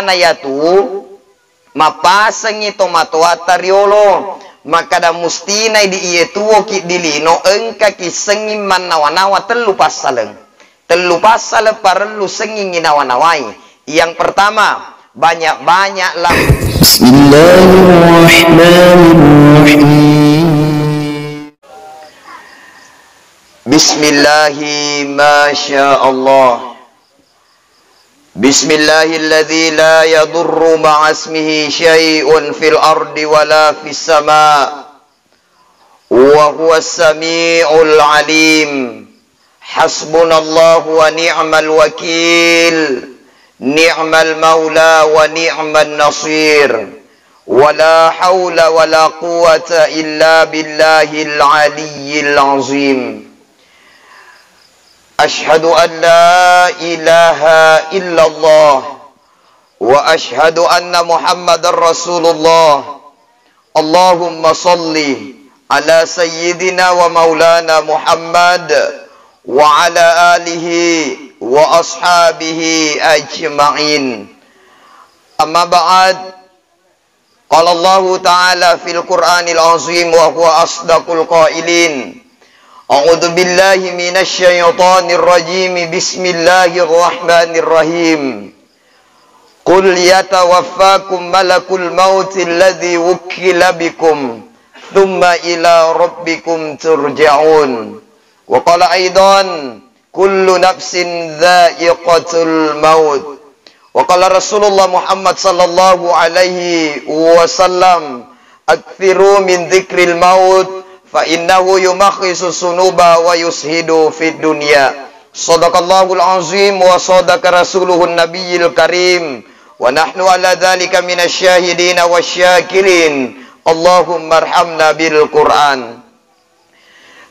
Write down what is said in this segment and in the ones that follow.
mana ya tu mapasang ito matuatariolo maka da mustina di iye tuwo ki dilino engka ki sengin man nawa-nawa telu pasaleng parelu sengin nawa-nawai. Yang pertama, banyak-banyaklah Bismillahirrahmanirrahim. Bismillahi masya Allah. Bismillahilladzi la yadurru ma'asmihi syai'un fil ardi wala fis sama' wa huwas sami'ul alim. Hasbunallahu wa ni'mal wakil, ni'mal maula wa ni'man nasir, wala hawla wala quwata illa billahil aliyyil azim. Ashhadu an la ilaha illallah wa ashhadu anna Muhammadar Rasulullah. Allahumma salli ala sayyidina wa maulana Muhammad wa ala alihi wa ashabihi ajma'in. Amma ba'd. Qala Allah ta'ala fil Qur'anil azim wa huwa asdaqul qailin. A'udzu billahi minasy syaithanir rajim. Bismillahirrahmanirrahim. Qul yatawaffakum malakul maut alladzi wukkila bikum thumma ila rabbikum turja'un. Wa qala aidan kullu nafsin dha'iqatul maut. Wa qala Rasulullah Muhammad sallallahu alaihi wasallam aktsiru min dzikril maut fa innahu yumakhisu sunuba wa yushidu fid dunya. Shadaqallahul azim wa sadaqa rasuluhun nabiyil karim wa nahnu ala dzalika minasyahidin wasyakirin. Allahumma arhamna bil Qur'an.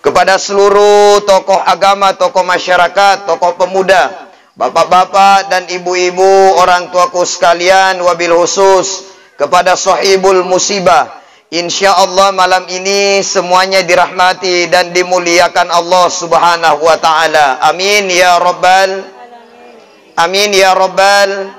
Kepada seluruh tokoh agama, tokoh masyarakat, tokoh pemuda, bapak-bapak dan ibu-ibu, orang tuaku sekalian, wabil khusus kepada sahibul musibah. Insya Allah malam ini semuanya dirahmati dan dimuliakan Allah subhanahu wa ta'ala. Amin ya rabbal. Amin ya rabbal.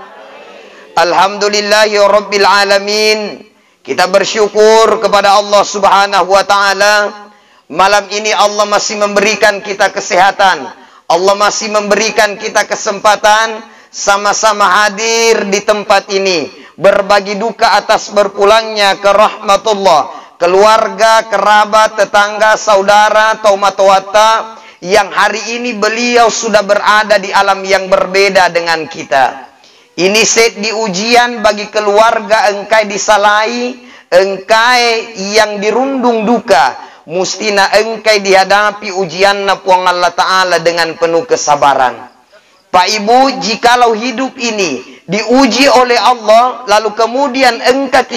Alhamdulillahi rabbil alamin. Kita bersyukur kepada Allah subhanahu wa ta'ala. Malam ini Allah masih memberikan kita kesehatan. Allah masih memberikan kita kesempatan sama-sama hadir di tempat ini. Berbagi duka atas berpulangnya ke rahmatullah keluarga, kerabat, tetangga, saudara, taumata yang hari ini beliau sudah berada di alam yang berbeda dengan kita. Ini set di ujian bagi keluarga engkai disalahi, engkai yang dirundung duka. Mustina engkai dihadapi ujian puang Allah Ta'ala dengan penuh kesabaran. Pak Ibu, jikalau hidup ini diuji oleh Allah, lalu kemudian engkau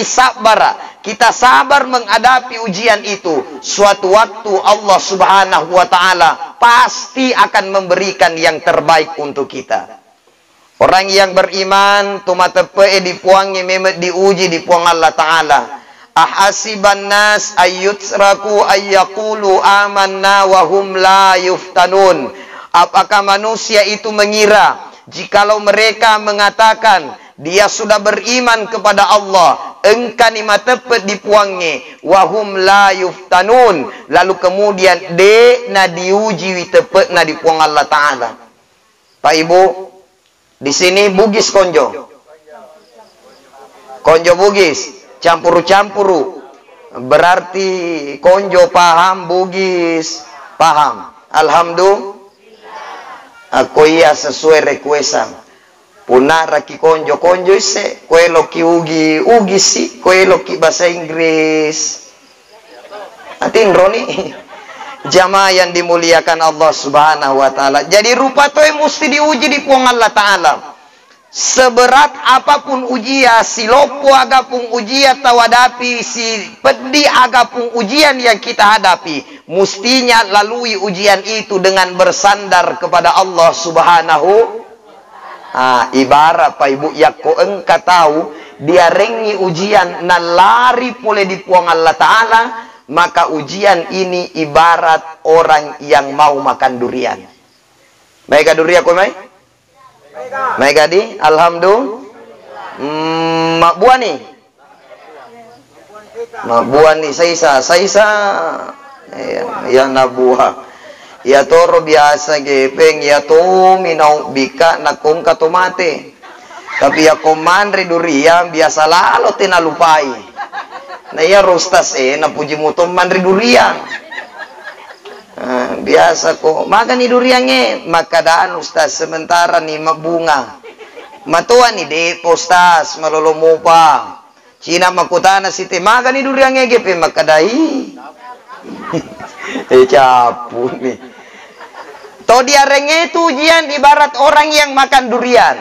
kita sabar menghadapi ujian itu, suatu waktu Allah subhanahu wa ta'ala pasti akan memberikan yang terbaik untuk kita. Orang yang beriman, tumatepe dipuangi memet diuji dipuang Allah Ta'ala. Ahasiban nas ayyutsraku ayyaqulu amanna wa hum la yuftanun. Apakah manusia itu mengira jikalau mereka mengatakan dia sudah beriman kepada Allah, engkau ni matepet dipuangi wahum la yuftanun, lalu kemudian de na diuji tepet na dipuang Allah Ta'ala. Pak Ibu, di sini Bugis konjo. Konjo Bugis, campuru-campuru. Berarti konjo paham, Bugis paham. Alhamdulillah. Ako iya sesuai requestan. Puna raki konjo ise, kue loki ugi si, kue loki bahasa Inggris. Atin Roni, jamaah yang dimuliakan Allah subhanahu wa ta'ala. Jadi rupa toy mesti diuji di puang Allah Ta'ala. Seberat apapun ujian, si lopo agapung ujian tawadapi, si pedih agapung ujian yang kita hadapi, mestinya lalui ujian itu dengan bersandar kepada Allah subhanahu. Ibarat Pak Ibu, yakko engkau tahu dia rengi ujian na lari pole di puang Allah Ta'ala, maka ujian ini ibarat orang yang mau makan durian. Baik durian kau mai? Baik di, alhamdulillah. Mak buah nih. Mak buah nih saisa ya na buah. Ya toro biasa gepeng ya to minau bika nakong katomate. Tapi ya komandre durian biasa lalo tinalupai. Na ya rostas na puji mutom mandre durian. Biasa ko makan ni duriannya makadaan ustaz sementara ni mabunga matuan ni de postas malolomo pa Cina makutana site makan ni duriannya gepe makadai capu nih to dia renge tu ujian ibarat orang yang makan durian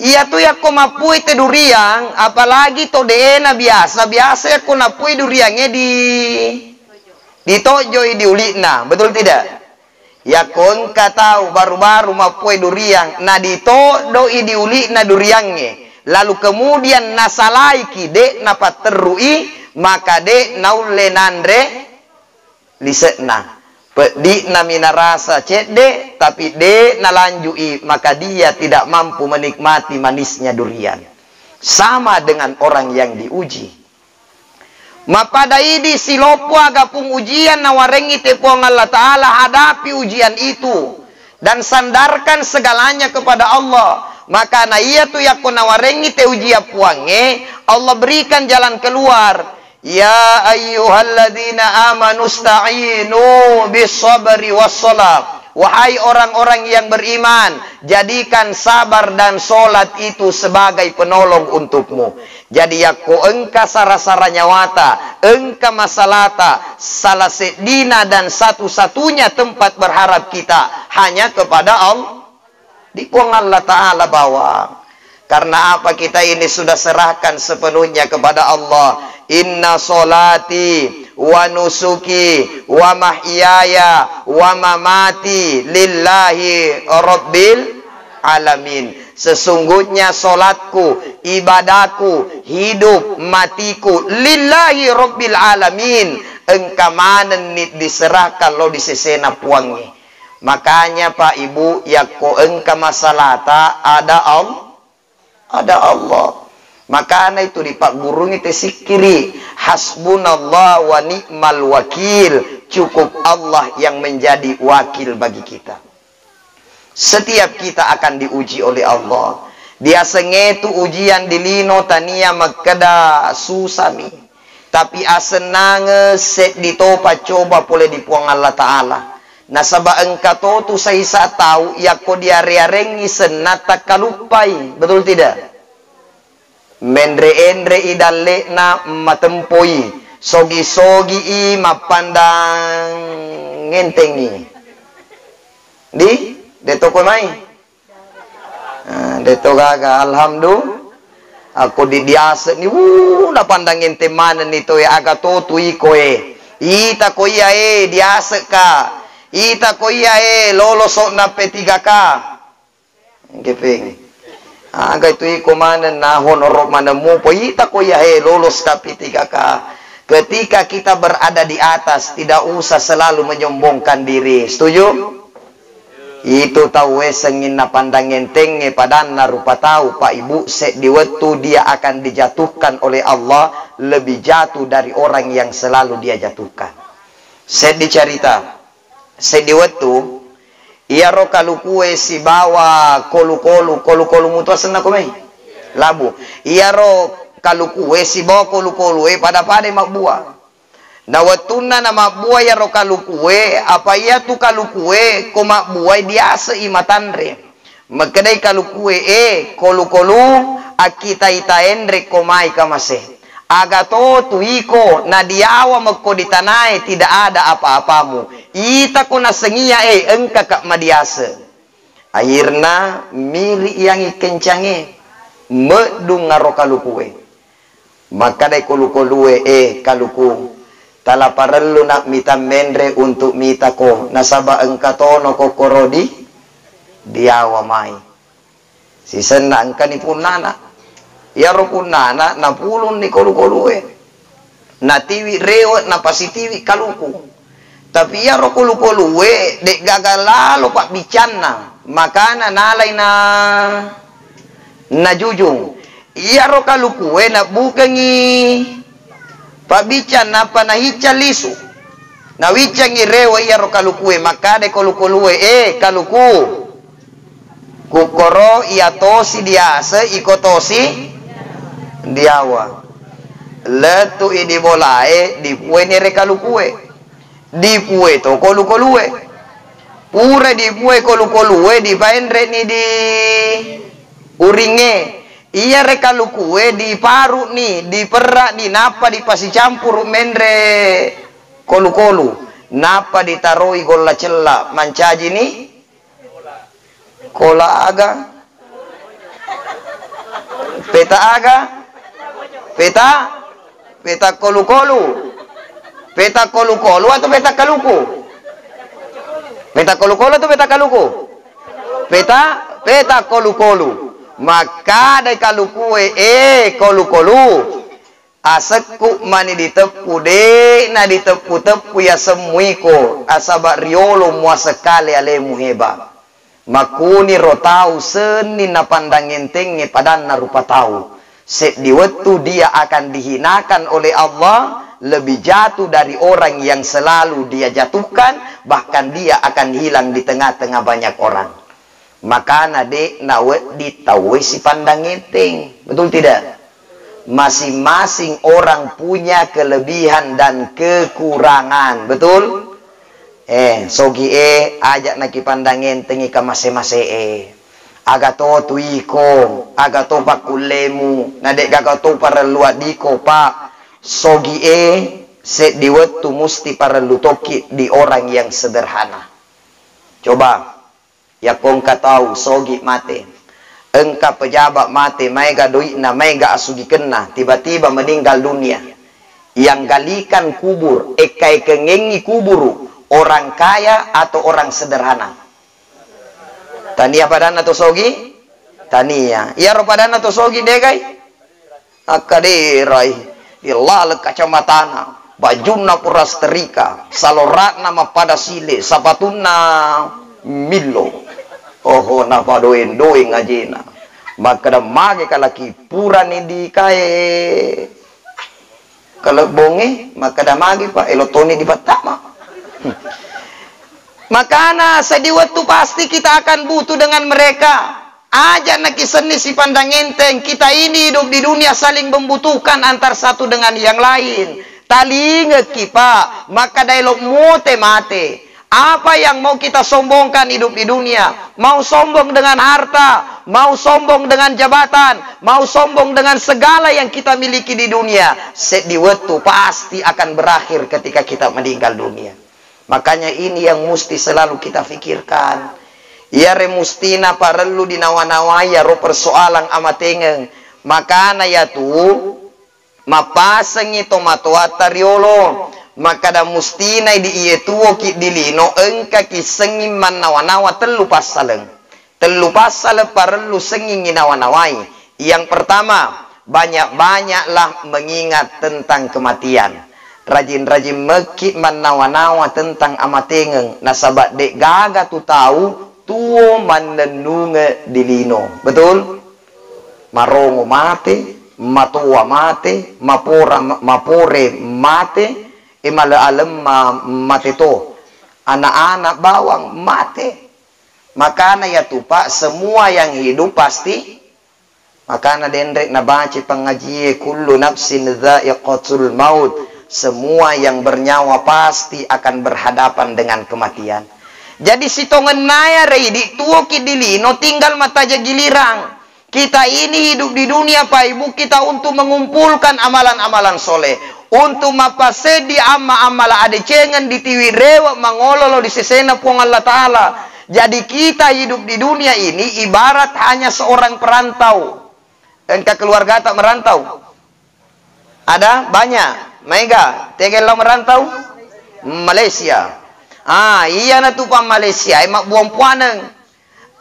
iya tuh ya ko mapui te durian apalagi to deena biasa ya ko napui duriannya ditojoi diulina, betul tidak? Ya kon katau baru-baru mapue duriang, na ditodoi diulina duriangnya. Lalu kemudian nasalai kide napaterui maka de naule nandre lisetna. Di namina rasa cede tapi de nalanjui maka dia tidak mampu menikmati manisnya durian. Sama dengan orang yang diuji. Mapadaidi silopo agapung ujian nawarengi tepuang Allah Ta'ala hadapi ujian itu dan sandarkan segalanya kepada Allah maka na iya tu yakko nawarengi te ujian puange Allah berikan jalan keluar ya ayyuhalladzina amanu sta'inu bis sabri was salat wahai orang-orang yang beriman jadikan sabar dan solat itu sebagai penolong untukmu. Jadi yakko engka sarasara nyawata, engka masalata, salah sedina dan satu-satunya tempat berharap kita hanya kepada Allah. Dipuang Allah Ta'ala bawang. Karena apa kita ini sudah serahkan sepenuhnya kepada Allah. Inna solati wa nusuki wa mahyaya wa mamati lillahi rabbil alamin. Sesungguhnya solatku, ibadahku, hidup, matiku lillahi rabbil alamin. Engka manen diserahkan lo disesena puangi. Makanya Pak Ibu, yakko engka masalata ada Allah. Makanya itu di Pak Guru itu sikiri hasbunallah wa ni'mal wakil. Cukup Allah yang menjadi wakil bagi kita. Setiap kita akan diuji oleh Allah. Dia sengetu ujian dilino tania makada susami. Tapi asenange set ditopa coba boleh dipuang Allah Ta'ala. Nasaba engka to tu saisa tahu yakko dia rearengi senata kalupai. Betul tidak? Mendre-endre idalle na matempoi. Sogi-sogi i mapandang ngentengi. Deto ko mai. Deto gaga alhamdulillah. Aku didiasa ni na pandangin temanan nito ya aga to tui ko Ita ko iya diasa ka. Ita ko iya lolosok na P3K. Gepeng. Aga itu ko manan na honor manamu po ita ko iya lolos ka P3K. Ketika kita berada di atas tidak usah selalu menyombongkan diri. Setuju? Itu tahu sengin na pandangin tenge padan na rupa tahu Pak Ibu set di waktu dia akan dijatuhkan oleh Allah lebih jatuh dari orang yang selalu dia jatuhkan. Set dicerita set di waktu ia ro kalu kue si bawa kolu mutu asena komai labu ia ro kalu kue si bawa kolu pada mak buah. Na watuna na mabuhay yaro kalukue apa iya tu kalukue ko mabuhay dia sa imatanre magkaday kalukue kolu akita itaenre komai kamase agato tuiko na diawa magkoditanay tidak ada apa-apamu ita ko nasengiya engka ka madiasa akhirna miri yang ikencange medung ngaro kalukue magkaday kolue kaluku tala parelu nak mita mendre untuk mita ko nasaba engkatono ko korodi diawa mai sisen na engkani punana ya ro punana na pulun ni kolue na tiwi reo na pasitiwi kaluku tapi ya ro kolue dek gagal lalo pak bicanna makana nalay na jujung iya ro kalukue na bukangi pabican napa na hica lisu na wicangi rewa iya ro kalukue makade kolukolue kaluku kukoro iya tosi diase ikotosi diawa letu idi bolae dipue ni re kalukue dipue to kolukolue pura dipue kolukolue di paenre ni di uringe iya reka lukue di paru ni di perak ni napa di pasi campur mendre kolu-kolu napa ditaroi gola cella mancaji ni kola aga peta aga peta kolu-kolu peta kolu-kolu atau peta kaluku peta kolu-kolu atau peta kaluku peta kolu-kolu maka dai kalukue kolu-kolu asekku mani ditepu de na ditepu-tepu ya semuiko asaba riolo mua sekali alemu heba makuni rotau seni na pandang entenge padan na rupa tahu set di waktu dia akan dihinakan oleh Allah lebih jatuh dari orang yang selalu dia jatuhkan bahkan dia akan hilang di tengah-tengah banyak orang. Maka nade nawe ditawe si pandang enteng. Betul tidak? Masing-masing orang punya kelebihan dan kekurangan. Betul? Sogi ajak naki pandang enteng ika mase-mase agato tuiko agato pakulemu nade gagato para luadiko pak sogi set diwetu musti para lutoki di orang yang sederhana. Coba ya kongka tahu sogi mate engka pejabat mate mega duit na mega asugi kena tiba-tiba meninggal dunia yang galikan kubur ekai kengengi kuburu orang kaya atau orang sederhana tania padana to sogi tania iya ro padana to sogi degai akadirai ilal kacamatana bajuna puras terika saloratna mapada sile sapatuna milo oh na padoin doing ngajina maka mage kalaki pura ni di kae kalau bonge maka mage pa elotoni di batama makana sediwatu pasti kita akan butuh dengan mereka aja nakiseni si pandang enteng kita ini hidup di dunia saling membutuhkan antar satu dengan yang lain tali ngekipa maka dialog mute mate. Apa yang mau kita sombongkan hidup di dunia? Mau sombong dengan harta, mau sombong dengan jabatan, mau sombong dengan segala yang kita miliki di dunia. Di waktu pasti akan berakhir ketika kita meninggal dunia. Makanya ini yang mesti selalu kita pikirkan. Ya remustina parelu dinawa-nawaya ro persoalan amatengeng. Makana ya tu mapasang ito matuata riolo. Maka da mustina di iye tuwo ki dilino engka ki sengin man nawa-nawa telu pasaleng parelu sengin nawa-nawai. Yang pertama banyak-banyaklah mengingat tentang kematian rajin-rajin mekit man nawa-nawa tentang amatengeng nasabak dek gaga tu tahu tuwo manenunge dilino betul marongo mate matua mate mapore mate imala alam mate to anak-anak bawang mate makana ya tupak semua yang hidup pasti makana dendrek nabaci pengaji kullu nafsin dha'iqatul maut semua yang bernyawa pasti akan berhadapan dengan kematian jadi sitongan naya reidi tuo kidilino tinggal mata gilirang kita ini hidup di dunia Pak Ibu kita untuk mengumpulkan amalan-amalan soleh untuk mapasedi amma-amala adecengan di tiwi rewa mangololo di sesena puang Allah Ta'ala jadi kita hidup di dunia ini ibarat hanya seorang perantau engkau keluarga tak merantau ada banyak mega tegelau merantau Malaysia iya na tu pa Malaysia emak buang puaneng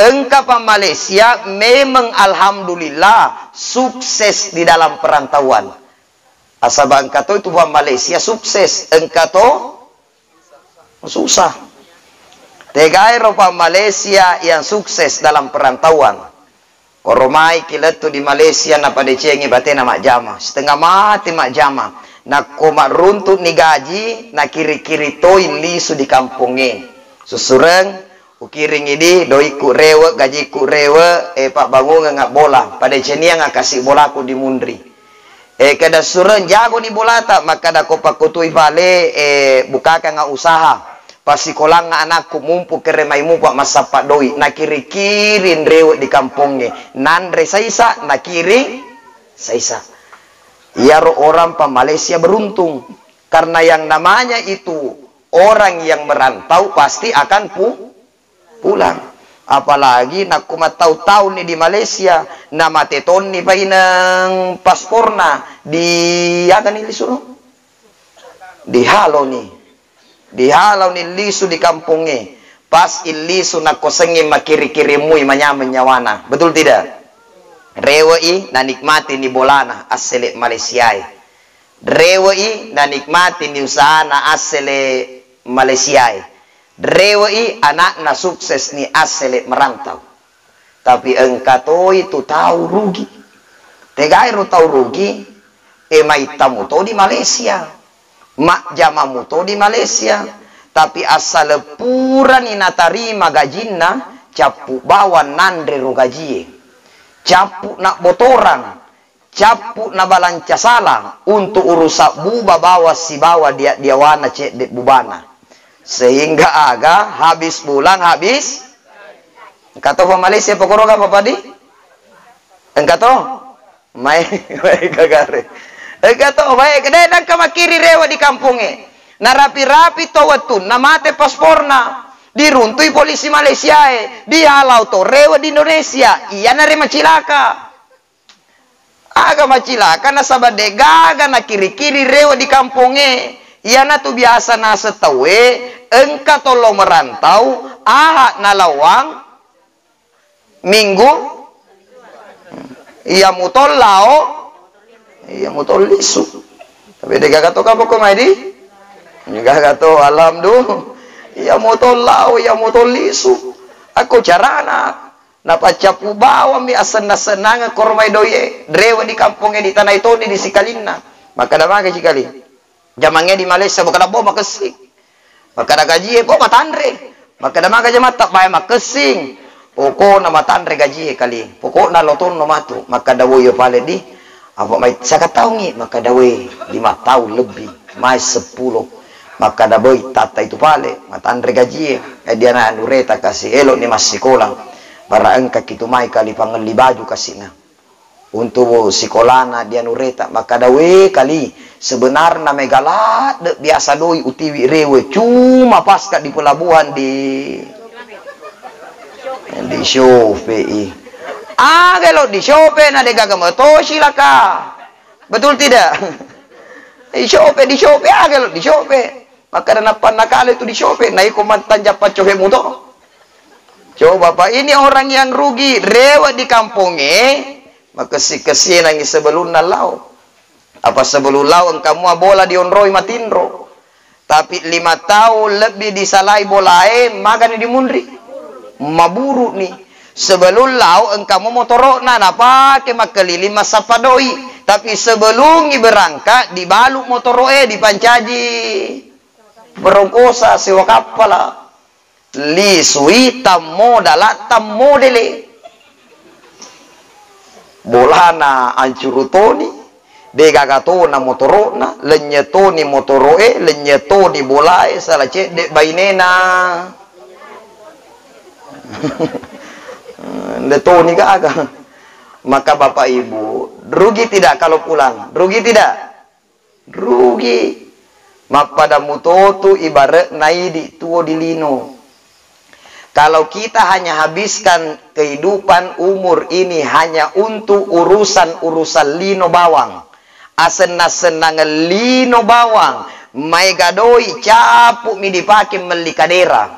engkau pa Malaysia memang alhamdulillah sukses di dalam perantauan asal engkau itu buang Malaysia sukses engkau susah tegai rupa Malaysia yang sukses dalam perantauan Koromai kilat tu di Malaysia na pada cengi batena mak jama. Setengah mati mak jama. Na komak runtut ni gaji na kiri-kiri toi lisu di kampungnya. Susureng ukiring ini doi ku rewe gaji ku rewe pak bangun ngak bola. Pada cenia ngak kasih bola ku di mundri. Kada sureng jago ni bola tak maka da kopak kutui vale buka ngak usaha. Pasi kolang nga anakku mumpu keremai mumpu masa pak doi na kiri-kiri rewe di kampungnya nandre saisa na kiri saisa ya orang pa Malaysia beruntung karena yang namanya itu orang yang merantau pasti akan pulang apalagi nak kumat tahu-tahu nih di Malaysia nama teton nih painang pasporna di akan ini suruh dihalau nih dihalau ni lisu di kampungnya pas ilisu nak kosengi makiri-kiri mui menyawana betul tidak rewei na nikmati ni bolana asele Malaysia rewei na nikmati ni usaha na asele Malaysia rewei anak na sukses ni asele merantau tapi engkau itu tahu rugi tegai tahu rugi mai tamu to di Malaysia mak jamamu to di Malaysia tapi asal pura ni natarima gajinna capu bawa nandre ro gajie capu nak botoran capu na balanca salah untuk urusak buba bawa si bawa dia wana cek de bubana sehingga aga habis bulan habis kata orang Malaysia pokoroga apa di engkato mai kagare engkato baik kedai nak kamakiri rewa di kampungnya na rapi-rapi to watun na mate pasporna diruntui polisi Malaysia dihalau to rewa di Indonesia iya narima cilaka aga macilaka na sabade gaga na kiri-kiri rewa di kampungnya iya na tu biasa na setawe engka tolo merantau aha na lawang minggu iya mutol lao iya mutol lisu tapi dega gato kapo komedi juga gato alam do iya mutol lao iya mutol lisu aku carana napacapu bawa mi asan na senanga kormai doye drewa di kampungnya di tanah itu di sikalina maka dah maga sikali jamangnya di Malaysia bukan abo makesing maka dah gaji po matandre maka dah maga jamat tak bayar makesing pokok na matandre gaji kali pokok na loton no matu maka dah woyo pale di apa mai saka tahu maka dah we 5 tahun lebih mai 10 maka dah boy tata itu pale matandre gaji dia na nureta kasih elok ni mas sekolah para engka kitu mai kali pangeli baju kasihna untuk sekolahna dia nureta maka dawe kali sebenarnya megalat de biasa doi utiwi rewe cuma pasca di pelabuhan di Shopee kalau di Shopee na de gaga moto silaka betul tidak di Shopee kalau di Shopee maka napan nakal itu di Shopee naik komandan japat cohe muto coba Pak ini orang yang rugi rewa di kampungnya maka si nangis sebelum nalau apa sebelum lau kamu bola dionroi matindro tapi 5 tahun lebih disalai bolae makan di mundri maburu nih sebelum lau kamu motorok na pakai makelili masa padoi tapi sebelum berangkat dibaluk motoroe dipancaji berongkosa sewa kapal li sui tammo dala tammo dele bolana ancurutoni de gagatona motorona lenyetoni motoroe lenyetoni bolae salah cek de bainena letoni gaga maka bapak ibu rugi tidak kalau pulang rugi tidak rugi mak pada mutotu ibarat naidi tuo di lino kalau kita hanya habiskan kehidupan umur ini hanya untuk urusan-urusan lino bawang asen-senang lino bawang mai gadoi capu mi dipake melikadera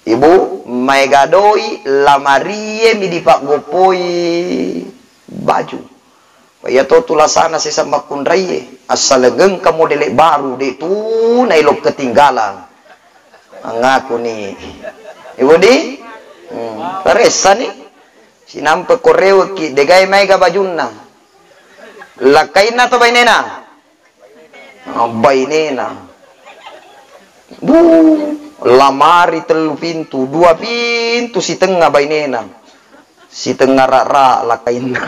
ibu mai gadoi lamarie mi dipak gopoi baju ya to tulasana sisa makundrai asal geng kamu delek baru de tu nailok ketinggalan ngaku nih ibu di teresa nih Sinampe koreo ki degai mai ga bajunna. Lakaina to bainena. Bainena. Lamari telu pintu, 2 pintu si tengah bainena. Si tengah ra lakaina.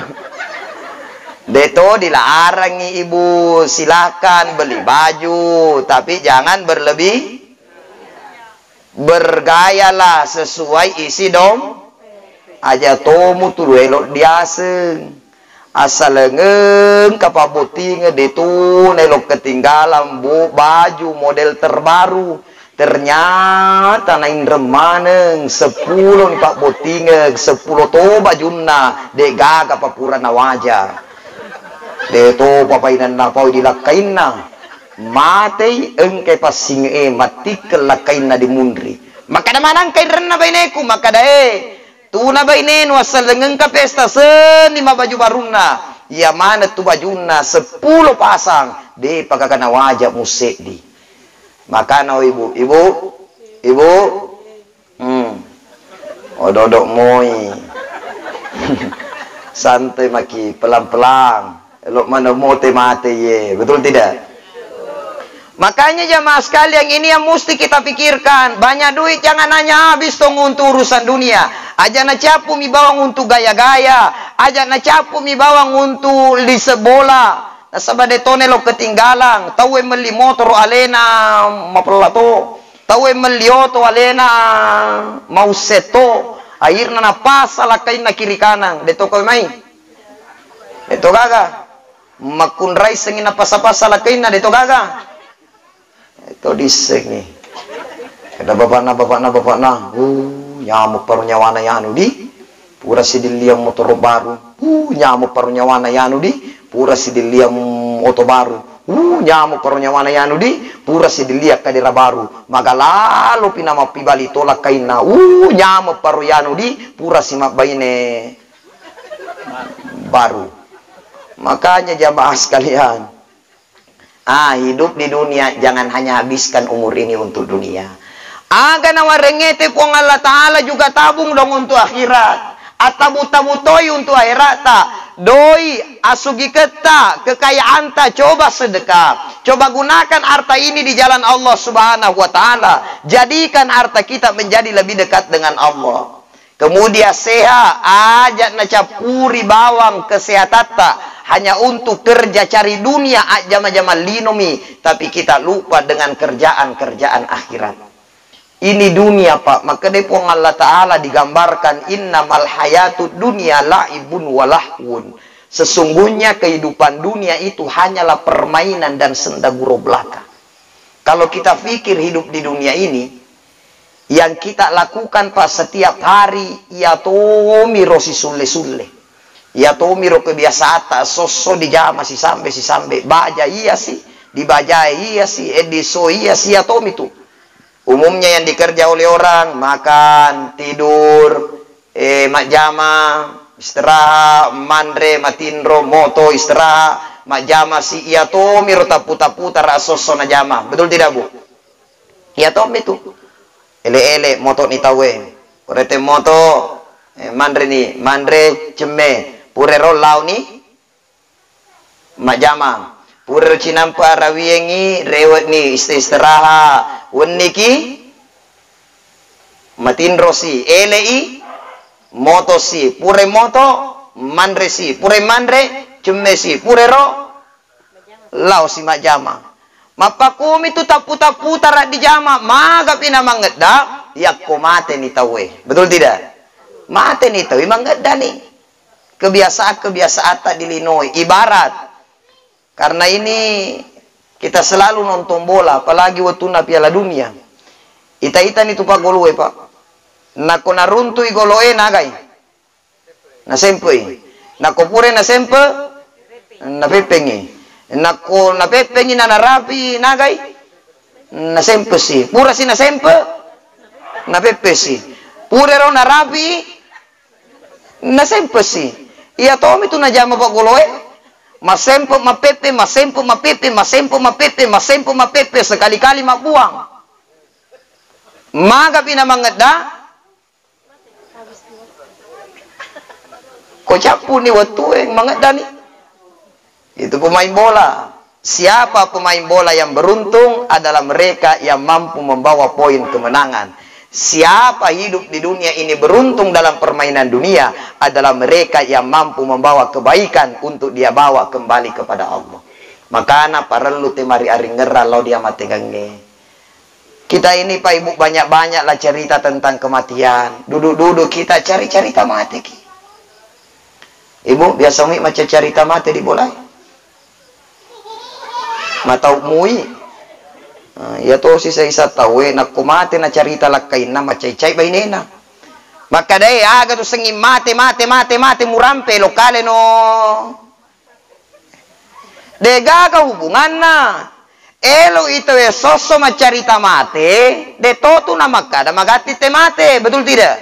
Deto dilarangi ibu, silakan beli baju, tapi jangan berlebih. Bergayalah sesuai isi dom. Aja tomu tu elok diaseng. Asal ngeng kapabuting detu elok ketinggalan baju model terbaru. Ternyata nain remaneng 10 pak botingeg 10 to bajunna de gaga papurana wajah. Deto papainan na pau dilakainna matei engke pasing mati kelakainna di mundri maka da manang kay renna baineku maka dae tuna bainen wasal dengan ka pesta seni ma baju barunna ya mana tu bajunna 10 pasang de pagakana wajah musik di maka na ibu ododok moi santai maki pelan-pelan elok mana mote mate ye, betul tidak? Makanya jamaah sekalian ini yang mesti kita pikirkan. Banyak duit jangan hanya habis tong untuk urusan dunia. Aja na capu mi bawang untuk gaya-gaya. Aja na capu mi bawang untuk li sebola. Nasabade tone lo ketinggalan. Tahu meli motor alena mapelato. Tahu meli oto alena mau seto. Akhirnya na pasala kain na kiri kanan. Deto ko mai. Deto gaga. Makun rai sengin apa sapa salah kain ada itu gaga itu diseng nih ada bapak na nyamuk paru nyawana yanu di pura sidiliam motor baru nyamuk paru nyawana yanu di pura sidiliam motor baru nyamuk paru nyawana yanu di pura sidilia kadira baru maka lalu pinama pibali tolak kaina nyamuk paru yanu di pura simak baine baru. Makanya jamaah sekalian, hidup di dunia jangan hanya habiskan umur ini untuk dunia. Aga nawarengete pong Allah Ta'ala juga tabung dong untuk akhirat. Atabu-tabutoi untuk akhirat tak. Doi asugi keta kekayaan tak coba sedekah. Coba gunakan harta ini di jalan Allah Subhanahu wa Ta'ala. Jadikan harta kita menjadi lebih dekat dengan Allah. Kemudian sehat, ajak nacapuri bawang kesehatan tak. Hanya untuk kerja cari dunia jama-jama linomi, tapi kita lupa dengan kerjaan-kerjaan akhirat. Ini dunia Pak, maka depung Allah Ta'ala digambarkan innamal hayatud dunya la'ibun walahwun. Sesungguhnya kehidupan dunia itu hanyalah permainan dan senda gurau belaka. Kalau kita pikir hidup di dunia ini, yang kita lakukan Pak setiap hari, ya tomi rosi sulle-sulle. Ya to miro kebiasaan soso di jama si sambe baja iya sih dibaja iya sih ediso iya sih ya to itu umumnya yang dikerja oleh orang makan tidur mak jama istirahat mandre matindro moto istirahat mak jama si iya to miro taputa soso na jama betul tidak bu iya to itu ele moto ni tawe korete moto mandre ceme pure rolau ni majama pure cinampa rawiengi rewet ni istirahat weniki matin rosi elei moto si pure moto mandre si pure mandre cemme si pure ro lau si majama mapakumi tu tapu tarak di jama maga pina mangeda yakko mate ni tawe betul tidak mate ni tawe mangeda ni kebiasaan tak dilinoi ibarat karena ini kita selalu nonton bola apalagi waktu na Piala Dunia ita ni tupak golue Pak nako naruntui goloe nagai na sempoi nako pure na sempe na pepengi nako na pepengi na narapi nagai na sempe si pura si na sempe na pepe si pure ro narapi na sempe si iya tomi tu na jama Pak goloe masempo mapepe sekali-kali mabuang maga pina mangeda Kocak pun ni waktu yang mengadani. Itu pemain bola. Siapa pemain bola yang beruntung adalah mereka yang mampu membawa poin kemenangan. Siapa hidup di dunia ini beruntung dalam permainan dunia adalah mereka yang mampu membawa kebaikan untuk dia bawa kembali kepada Allah. Makanya perlu temari ari ngeralo dia mati gange. Kita ini Pak Ibu banyak-banyaklah cerita tentang kematian. Duduk-duduk kita cari cerita mati. Ibu biasa umi macam cerita mati di bola. Matau mui. Ya to si saya tahu nak kumate na cerita lakain na macai-cai bainena. Maka dai aga tu sengi mate murampe lokale no. Dega ka hubungan na. Elo itu ya soso macarita mate, de totu na makada magati te mate, betul tidak?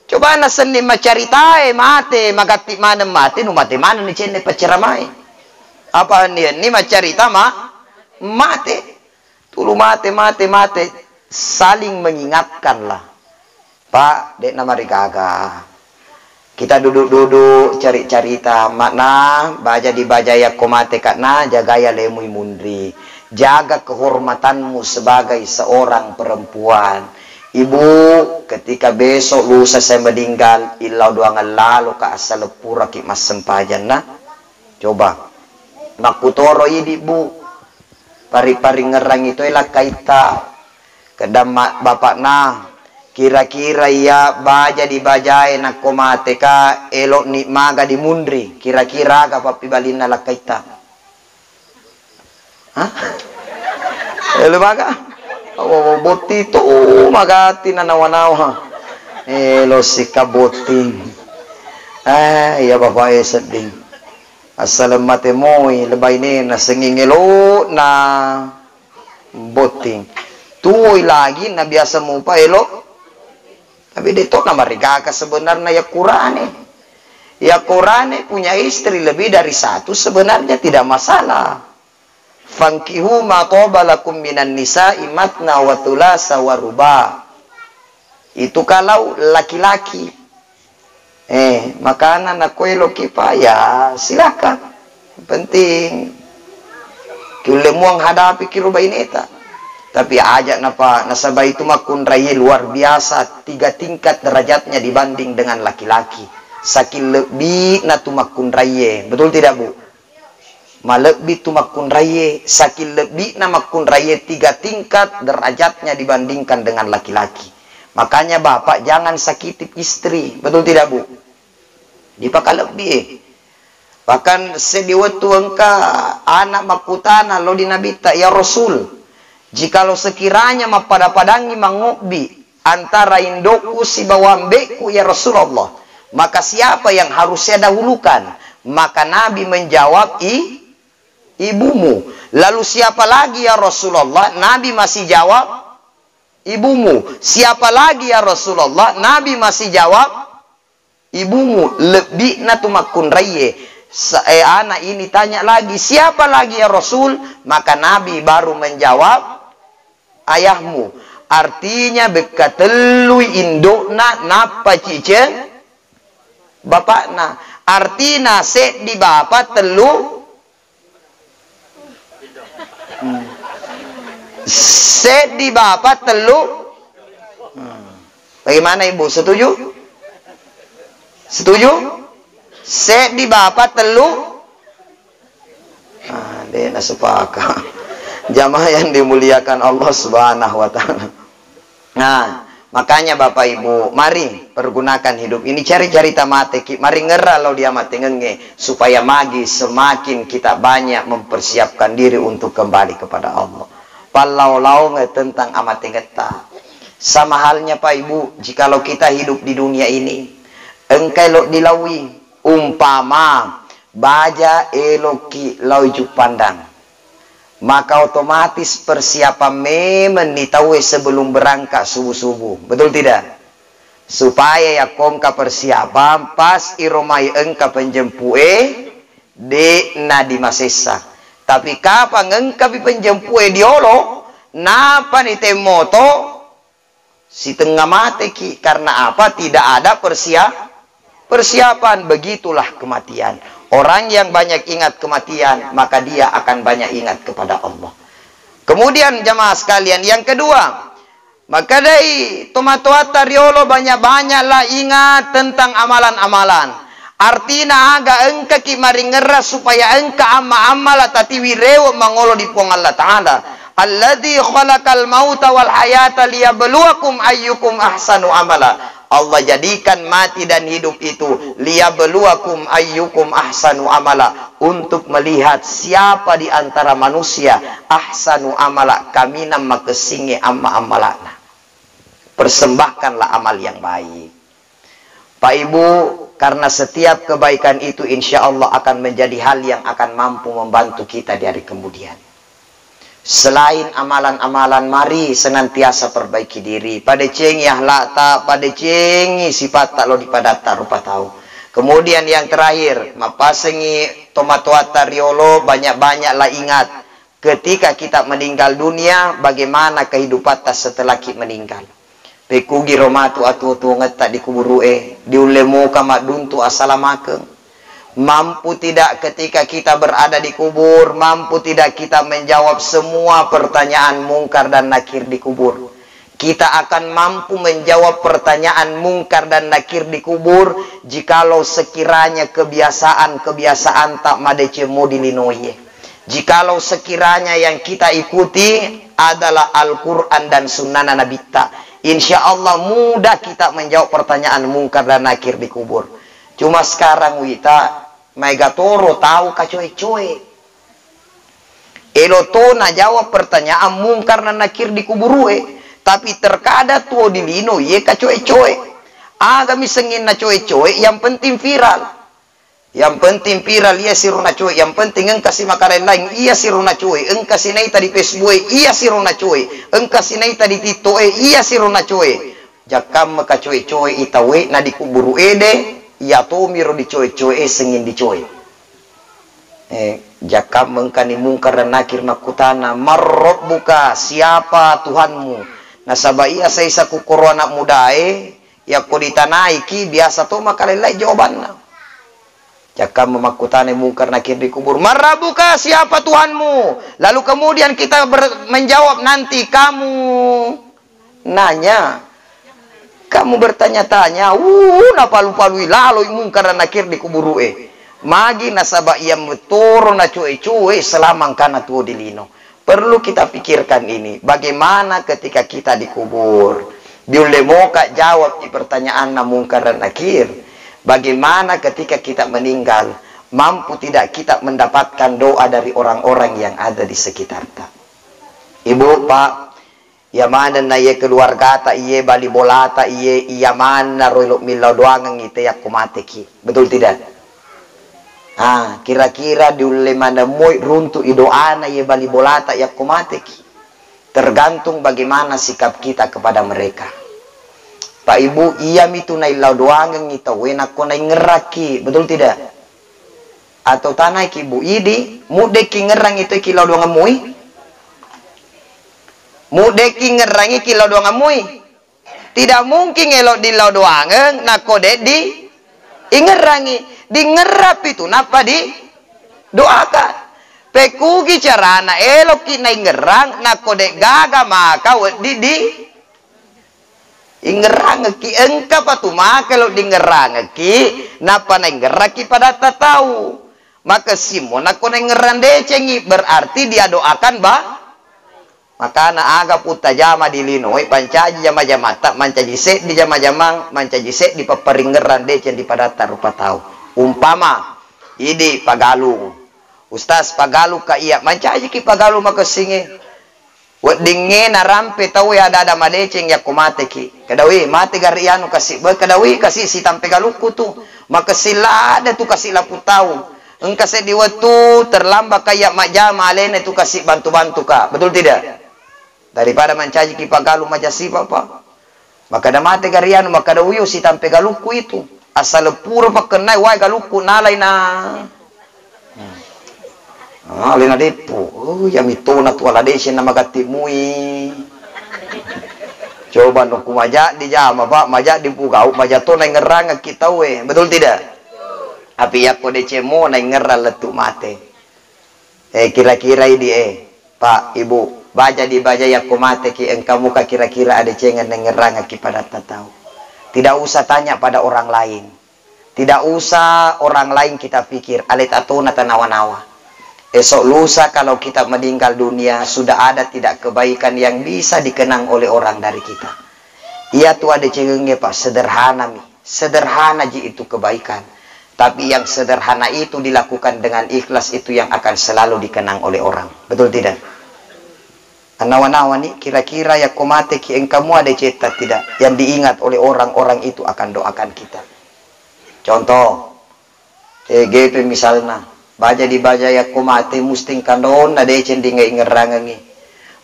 Coba na seni macarita mate, magati mana mate, nu mate mana ni cene paceramai. Apa ni macarita mate. Tulu mate, saling mengingatkanlah. Pak, dek nama gaga. Kita duduk-duduk cari cerita makna baja di bajaya komate katna jagaya lemui mundri. Jaga kehormatanmu sebagai seorang perempuan. Ibu, ketika besok lusa saya meninggal, ilau doangan lalu ka asal pura ki mas sempajan na. Coba. Makutoro ini bu. Pari-pari ngerang itu ilah kaita. Kedam bapak na. Kira-kira ya baja di bajai nak komate ka elok ni maga di mundri. Kira-kira ka papi balina lah kaita. Hah? Maga? Oh, boti to magati na nawanawa. Lo si kaboti. Iya babae seding. Asal mate moy lebay ni na sengingelo na boting. Tuoy lagi na biasa mo pa elo. Tapi dito na marigaga sebenarnya ya Qur'ane. Ya Qur'ane punya istri lebih dari satu sebenarnya tidak masalah. Fankihu ma qabalakum minan nisa'i matna wa thulatha wa ruba. Itu kalau laki-laki. Makanan aku elo kipa ya silakan. Penting kilemuang hadapi kiruba ineta. Tapi ajak napa nasabah itu makun raya luar biasa 3 tingkat derajatnya dibanding dengan laki-laki. Saking lebih natu makun raya. Betul tidak Bu? Malebih tu makun raya. Saking lebih na makun raya 3 tingkat derajatnya dibandingkan dengan laki-laki. Makanya bapak jangan sakiti istri. Betul tidak Bu? Dipaka lebih. Bahkan sediwatu engka anak makutana lo dinabita ya Rasul. Jikalau sekiranya mapada-padangi mangubi antara indoku si bawambeku ya Rasulullah, maka siapa yang harus saya dahulukan? Maka Nabi menjawab ibumu. Lalu siapa lagi ya Rasulullah? Nabi masih jawab ibumu. Siapa lagi ya Rasulullah? Nabi masih jawab ibumu. Lebih natumakun raye. Anak ini tanya lagi, siapa lagi ya Rasul? Maka Nabi baru menjawab ayahmu. Artinya bekatelui indokna napa cice bapakna. Artinya set di bapak telu set di bapak telu. Bagaimana ibu? Setuju? Setuju? Set di bapak telu. Dia nak sepakat. Jamaah yang dimuliakan Allah Subhanahu wa taala. Nah, makanya Bapak Ibu, mari pergunakan hidup ini cari cerita mati, mari ngeralau dia mati ngenge supaya magi semakin kita banyak mempersiapkan diri untuk kembali kepada Allah. Palau-lau tentang amati ngeta. Sama halnya Pak Ibu, jikalau kita hidup di dunia ini, engkai lo dilawi umpama baja eloki lauju pandang. Maka otomatis persiapan menitawe sebelum berangkat subuh-subuh. Betul tidak? Supaya ya kongka persiapan pas iromai engka penjempue de nadi masesa. Tapi kapan engka penjempue diolo, napa ni temoto si tengah mate ki karena apa? Tidak ada persiapan. Begitulah kematian. Orang yang banyak ingat kematian, maka dia akan banyak ingat kepada Allah. Kemudian jamaah sekalian, yang kedua, maka dari tomatoata riolo banyak-banyaklah ingat tentang amalan-amalan. Artinya aga engka ki mari ngeras supaya engka amma-amala tati wirewo mangolo di puang Allah Ta'ala. Alladzi khalaqal mauta wal hayata liyabluwakum ayyukum ahsanu amala. Allah jadikan mati dan hidup itu liyabluwakum ayyukum ahsanu amala, untuk melihat siapa di antara manusia ahsanu amala, kami nama kesinge amma amalana. Persembahkanlah amal yang baik. Pak Ibu, karena setiap kebaikan itu insya Allah akan menjadi hal yang akan mampu membantu kita di hari kemudian. Selain amalan-amalan, mari senantiasa perbaiki diri. Pada cengi ahlak tak, pada cengi sifat tak lo dipadata rupa tahu. Kemudian yang terakhir, mapasengi tomatoata riolo banyak-banyaklah ingat ketika kita meninggal dunia, bagaimana kehidupan tak setelah kita meninggal. Pekugi romatu atu-atu ngetak di kubur diulemu kamak duntu asalamakeng. Mampu tidak ketika kita berada di kubur, mampu tidak kita menjawab semua pertanyaan mungkar dan nakir di kubur. Kita akan mampu menjawab pertanyaan mungkar dan nakir di kubur jikalau sekiranya kebiasaan-kebiasaan tak madece modilinoye. Jikalau sekiranya yang kita ikuti adalah Al-Quran dan Sunnah Nabi ta, insya Allah mudah kita menjawab pertanyaan mungkar dan nakir di kubur. Cuma sekarang wita Megatoro tahu kacoe-coe. Eloto na jawab pertanyaan mungkar dan nakir di kubur tapi terkada tuo dilino ye kacoe-coe. Aga misengin na coe-coe, yang penting viral. Yang penting viral iya siruna coe, yang penting engka si makanan lain iya siruna coe, engka si naita di Facebook iya siruna coe, engka si naita di Tito iya siruna coe. Jakam maka coe-coe itawe na di kubur ede. Ya to miro di coe-coe sengin di coe. Jakam mengkani mungkar dan nakir makutana marrob buka, siapa Tuhanmu. Nasabai asaisa kukuru anak muda ya ko ditanaiki biasa to makalelai jawabanna. Jakam memakutana mungkar nakir di kubur, marrabuka, siapa Tuhanmu. Lalu kemudian kita menjawab nanti kamu nanya. Kamu bertanya-tanya, na palu-palui lalu mungkar dan nakir di kubur magi nasaba yang metoro na cue-cue selamang kana tuo dilino. Perlu kita pikirkan ini. Bagaimana ketika kita dikubur? Diulemoka jawab di pertanyaan na mungkar dan nakir. Bagaimana ketika kita meninggal? Mampu tidak kita mendapatkan doa dari orang-orang yang ada di sekitar kita? Ibu, Pak, yaman na iye keluarga ta iye bali bola ta iye yaman na roilok milau doang ngite yak kumateki. Betul tidak? Kira-kira diule mana moy runtu idoana iye bali bola ta yak kumateki. Tergantung bagaimana sikap kita kepada mereka. Pak Ibu, iya mitu na ilau doang ngita wena ko na ngeraki. Betul tidak? Atau tanah ki Bu idi mudeki ngerang itu kilau doang moy. Mudeki ngerangi kilau doang amui. Tidak mungkin elok di lau doang nak kode di ingerangi. Di ngerap itu napa di doakan. Pekugi carana elok kina ingerang nak kode gaga maka di ingerang ki engka patu maka elok di ngerang ki napa na ingeraki pada tak tahu. Maka Simon nak kode ngerang decengi berarti dia doakan maka na aga puta jama di linoi pancaji jama-jama tak mancaji set di jama-jamang mancaji set di paparingeran decen di padata rupa tahu. Umpama idi Pagalung Ustaz Pagalung ka iya mancaji ki Pagalung makasinge wedinge na rampe tahu ya ada madeceng ya kumate ki kadawi mate garianu kasih kadawi kasih si tampe galuku tu maka sila ada tu kasih lapu tahu engka se di waktu terlambat kayak majama alene tu kasih bantu-bantu ka. Betul tidak? Daripada mencaji ki Pagalu majasi apa maka da mate garianu maka da uyo si tampe galuku itu asal puro pakenai wai galuku nalai na lena depo ya mitona tu ala desi na magati mui Coba nuku majak di jama, Pak, majak di pugau, majak to nai ngerang kita we. Betul tidak? Api ya kode cemo nai ngerang letuk mate. Kira-kira ini Pak, Ibu, baca di baca ya mate ki engkau muka kira-kira ada cengen nai ngerang ki pada tahu. Tidak usah tanya pada orang lain. Tidak usah orang lain kita pikir alit atuna tanawa-nawa. Esok lusa kalau kita meninggal dunia sudah ada tidak kebaikan yang bisa dikenang oleh orang dari kita. Ia tuh ada cengengnya Pak, sederhana mi. Sederhana ji itu kebaikan. Tapi yang sederhana itu dilakukan dengan ikhlas itu yang akan selalu dikenang oleh orang. Betul tidak? Nawa-nawa nih kira-kira ya komate ki engkamu ada cetak tidak? Yang diingat oleh orang-orang itu akan doakan kita. Contoh, GP misalnya. Baca di baca ya komate musting kandon ada cendingai ngerangangi.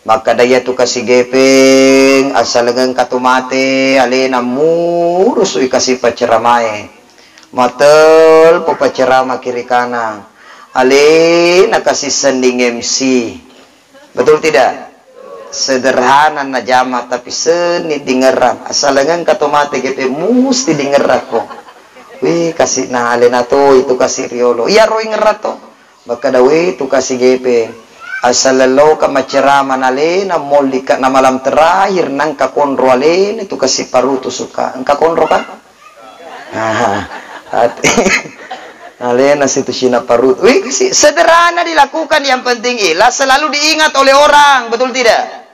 Maka daya tu kasih gepeng asal lengan katumate alena murus kasih paceramae. Matel po pacerama kiri kanan. Alena kasih sending MC. Betul tidak? Sederhana na jama tapi seni dingeran. Asal lengan katumate gepeng musti dingeran kok. Wih kasih nah alena to itu kasih riolo iya roy ngerato maka dawe itu kasih GP asal lelo ka macerama alena molika na malam terakhir nang ka konro alena itu kasih paruto suka engka konro kan alena situ sina paruto wih kasih sederhana dilakukan yang penting ilah selalu diingat oleh orang betul tidak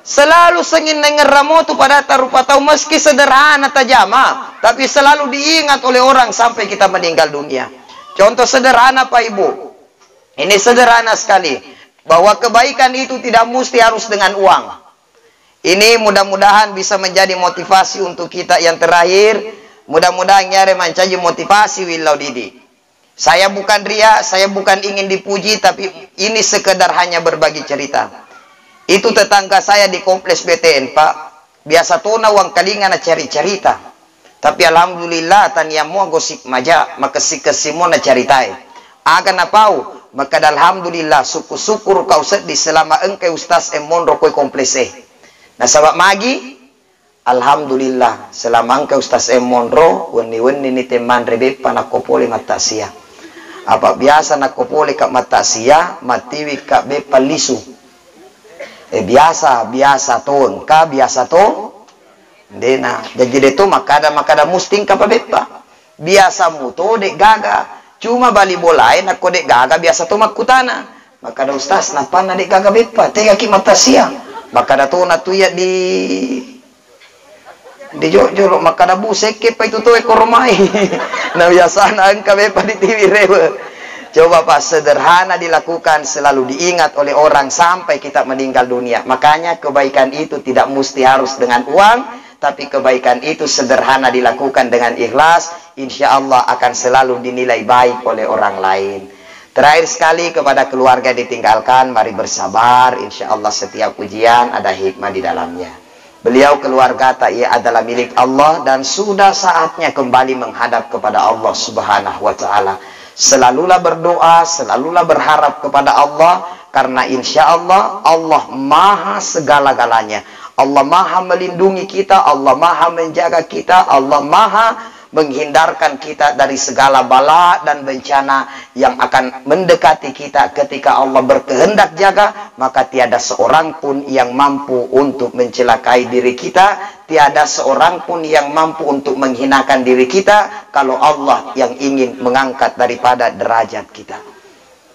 selalu sengin nengeramu tu pada tarupa tahu meski sederhana tajama tapi selalu diingat oleh orang sampai kita meninggal dunia. Contoh sederhana Pak Ibu. Ini sederhana sekali bahwa kebaikan itu tidak mesti harus dengan uang. Ini mudah-mudahan bisa menjadi motivasi untuk kita yang terakhir. Mudah-mudahan nyare mencaji motivasi willau didi. Saya bukan ria, saya bukan ingin dipuji tapi ini sekedar hanya berbagi cerita. Itu tetangga saya di kompleks BTN Pak. Biasa tuna uang kalingan cari cerita. Tapi alhamdulillah taniamu gosip maja maka sikesimu na ceritai. Akan apau maka alhamdulillah syukur kau sedih selama engkau ustaz emon rokoi kompleks. Nah sabab magi alhamdulillah selama engkau ustaz emon ro weni ni teman rebe panakopole matasia. Apa biasa nakopole kak matasia matiwi kak be palisu. Biasa ton ka biasa to dena jadi itu makada musting ka pabepa biasa muto dek gaga cuma bali bolain aku dek gaga biasa to makutana makada ustaz napa na dek gaga bepa tega ki mata siang makada to na tuya di jolo makada busek ke pa itu to ekoromai na biasa na angka bepa di TV rewe. Coba Pak, sederhana dilakukan selalu diingat oleh orang sampai kita meninggal dunia. Makanya kebaikan itu tidak mesti harus dengan uang, tapi kebaikan itu sederhana dilakukan dengan ikhlas. Insya Allah akan selalu dinilai baik oleh orang lain. Terakhir sekali kepada keluarga ditinggalkan, mari bersabar. Insya Allah setiap ujian ada hikmah di dalamnya. Beliau keluarga ia adalah milik Allah dan sudah saatnya kembali menghadap kepada Allah Subhanahu wa Ta'ala. Selalulah berdoa, selalulah berharap kepada Allah karena insya Allah Allah maha segala-galanya. Allah maha melindungi kita, Allah maha menjaga kita, Allah maha menghindarkan kita dari segala bala dan bencana yang akan mendekati kita ketika Allah berkehendak jaga, maka tiada seorang pun yang mampu untuk mencelakai diri kita, tiada seorang pun yang mampu untuk menghinakan diri kita kalau Allah yang ingin mengangkat daripada derajat kita.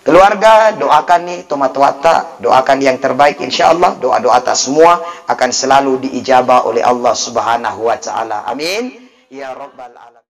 Keluarga, doakan nih tomat-wata, doakan yang terbaik insya Allah, doa-doa atas semua akan selalu diijabah oleh Allah Subhanahu wa Ta'ala. Amin. Ya Rabbal Alamin.